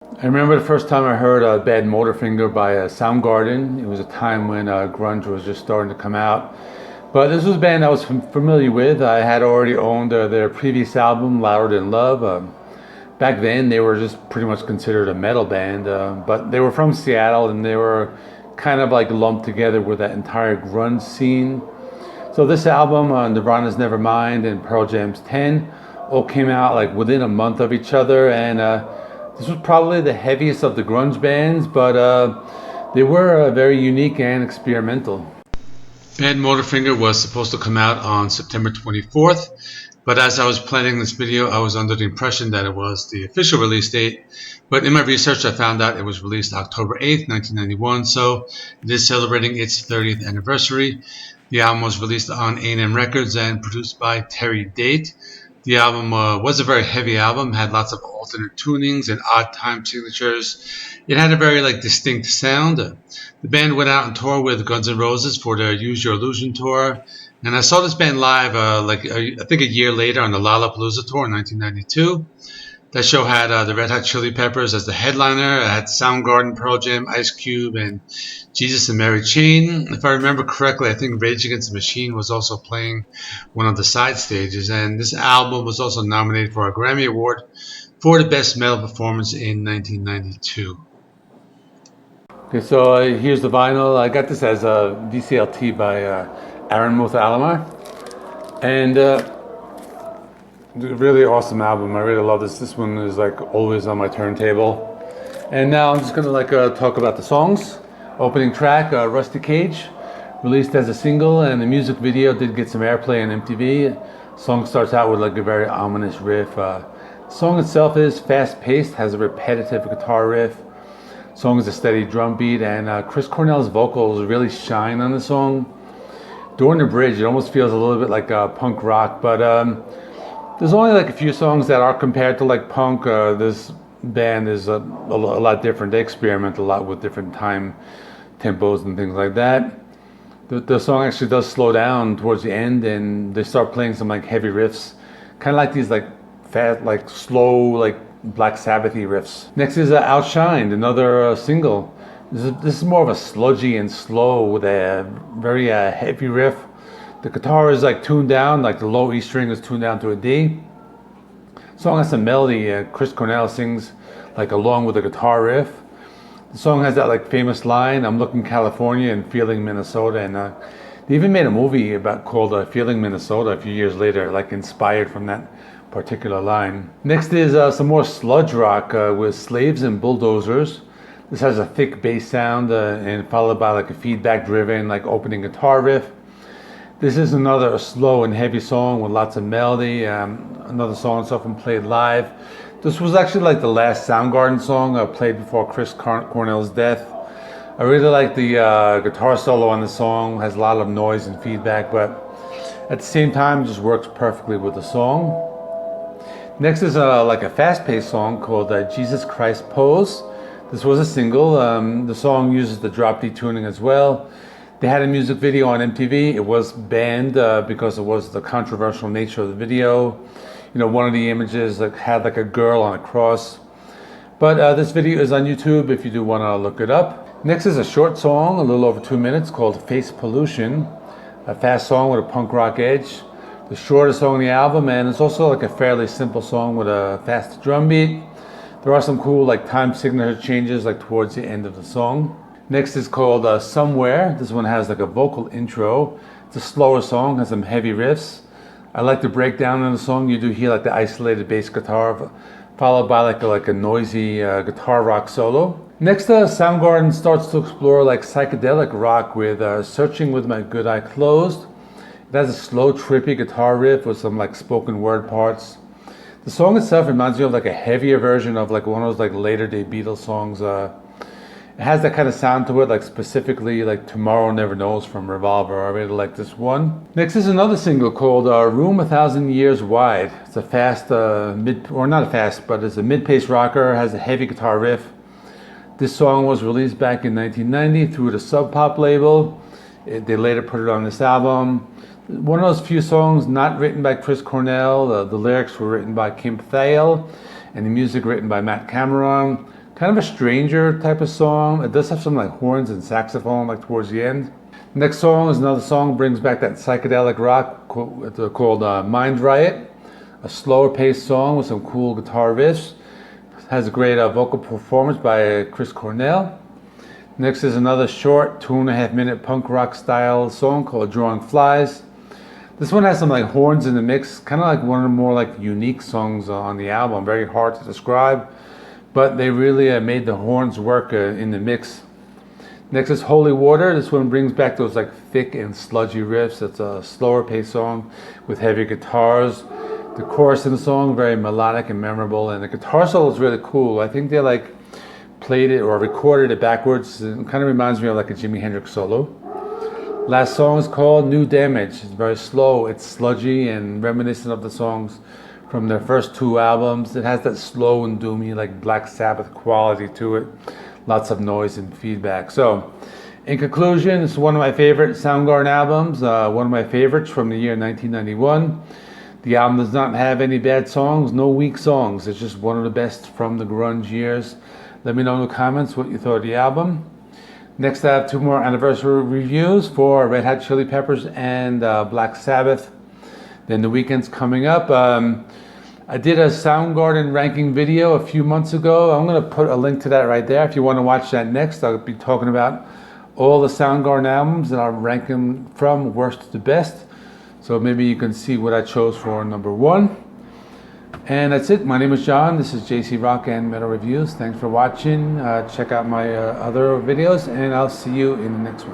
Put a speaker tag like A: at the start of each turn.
A: I remember the first time I heard Badmotorfinger by Soundgarden. It was a time when grunge was just starting to come out. But this was a band I was familiar with. I had already owned their previous album, Louder Than Love. Back then, they were just pretty much considered a metal band. But they were from Seattle, and they were kind of like lumped together with that entire grunge scene. So this album, Nirvana's Nevermind and Pearl Jam's 10, all came out like within a month of each other, and this was probably the heaviest of the grunge bands, but they were very unique and experimental. Badmotorfinger was supposed to come out on September 24th, but as I was planning this video, I was under the impression that it was the official release date. But in my research, I found out it was released October 8th, 1991, so it is celebrating its 30th anniversary. The album was released on A&M Records and produced by Terry Date. The album was a very heavy album, had lots of alternate tunings and odd time signatures. It had a very distinct sound. The band went out on tour with Guns N' Roses for their Use Your Illusion tour, and I saw this band live I think a year later on the Lollapalooza tour in 1992. That show had the Red Hot Chili Peppers as the headliner. It had Soundgarden, Pearl Jam, Ice Cube, and Jesus and Mary Chain. If I remember correctly, I think Rage Against the Machine was also playing one of the side stages. And this album was also nominated for a Grammy Award for the Best Metal Performance in 1992. Okay, so here's the vinyl. I got this as a VCLT by Aaron Alomar. And really awesome album. I really love this. This one is always on my turntable. And now I'm just gonna talk about the songs. Opening track, Rusty Cage, released as a single, and the music video did get some airplay on MTV. The song starts out with a very ominous riff. The song itself is fast-paced, has a repetitive guitar riff. The song is a steady drum beat, and Chris Cornell's vocals really shine on the song. During the bridge, it almost feels a little bit like punk rock, but there's only a few songs that are compared to punk. This band is a lot different. They experiment a lot with different time tempos and things like that. The song actually does slow down towards the end, and they start playing some heavy riffs, kind of like these fast, slow, Black Sabbath-y riffs. Next is Outshined, another single. This is more of a sludgy and slow with a very heavy riff. The guitar is tuned down, the low E string is tuned down to a D. The song has some melody. Chris Cornell sings along with the guitar riff. The song has that famous line, "I'm looking California and feeling Minnesota," and they even made a movie called "Feeling Minnesota" a few years later, inspired from that particular line. Next is some more sludge rock with Slaves and Bulldozers. This has a thick bass sound and followed by a feedback-driven opening guitar riff. This is another slow and heavy song with lots of melody. Another song that's often played live. This was actually the last Soundgarden song played before Chris Cornell's death. I really like the guitar solo on the song. It has a lot of noise and feedback, but at the same time, it just works perfectly with the song. Next is a fast-paced song called Jesus Christ Pose. This was a single. The song uses the drop D tuning as well. They had a music video on MTV. It was banned because it was the controversial nature of the video. One of the images had a girl on a cross. But this video is on YouTube if you do want to look it up. Next is a short song, a little over 2 minutes, called Face Pollution. A fast song with a punk rock edge. The shortest song on the album, and it's also a fairly simple song with a fast drum beat. There are some cool time signature changes towards the end of the song. Next is called Somewhere. This one has a vocal intro. It's a slower song, has some heavy riffs. I like the breakdown in the song. You do hear the isolated bass guitar, followed by a noisy guitar rock solo. Next, Soundgarden starts to explore psychedelic rock with Searching With My Good Eye Closed. It has a slow, trippy guitar riff with some spoken word parts. The song itself reminds me of a heavier version of one of those later day Beatles songs. It has that kind of sound to it, specifically Tomorrow Never Knows from Revolver. I really like this one. Next is another single called Room 1,000 Years Wide. It's a fast, not a fast, but it's a mid-pace rocker, has a heavy guitar riff. This song was released back in 1990 through the Sub Pop label. They later put it on this album. One of those few songs not written by Chris Cornell. The lyrics were written by Kim Thayil, and the music written by Matt Cameron. Kind of a stranger type of song. It does have some like horns and saxophone like towards the end. Next song is another song, brings back that psychedelic rock called Mind Riot. A slower paced song with some cool guitar riffs. Has a great vocal performance by Chris Cornell. Next is another short 2.5 minute punk rock style song called Drawing Flies. This one has some like horns in the mix, kind of like one of the more like unique songs on the album. Very hard to describe, but they really made the horns work in the mix. Next is Holy Water. This one brings back those like thick and sludgy riffs. It's a slower paced song with heavy guitars. The chorus in the song very melodic and memorable, and the guitar solo is really cool. I think they like played it or recorded it backwards. It kind of reminds me of like a Jimi Hendrix solo. Last song is called New Damage. It's very slow. It's sludgy and reminiscent of the songs from their first 2 albums. It has that slow and doomy like Black Sabbath quality to it. Lots of noise and feedback. So, in conclusion, it's one of my favorite Soundgarden albums, one of my favorites from the year 1991. The album does not have any bad songs, no weak songs. It's just one of the best from the grunge years. Let me know in the comments what you thought of the album. Next, I have 2 more anniversary reviews for Red Hot Chili Peppers and Black Sabbath. Then the weekend's coming up. I did a Soundgarden ranking video a few months ago. I'm going to put a link to that right there. If you want to watch that next, I'll be talking about all the Soundgarden albums and I'll rank them from worst to best. So maybe you can see what I chose for number 1. And that's it. My name is John. This is JC Rock and Metal Reviews. Thanks for watching. Check out my other videos and I'll see you in the next one.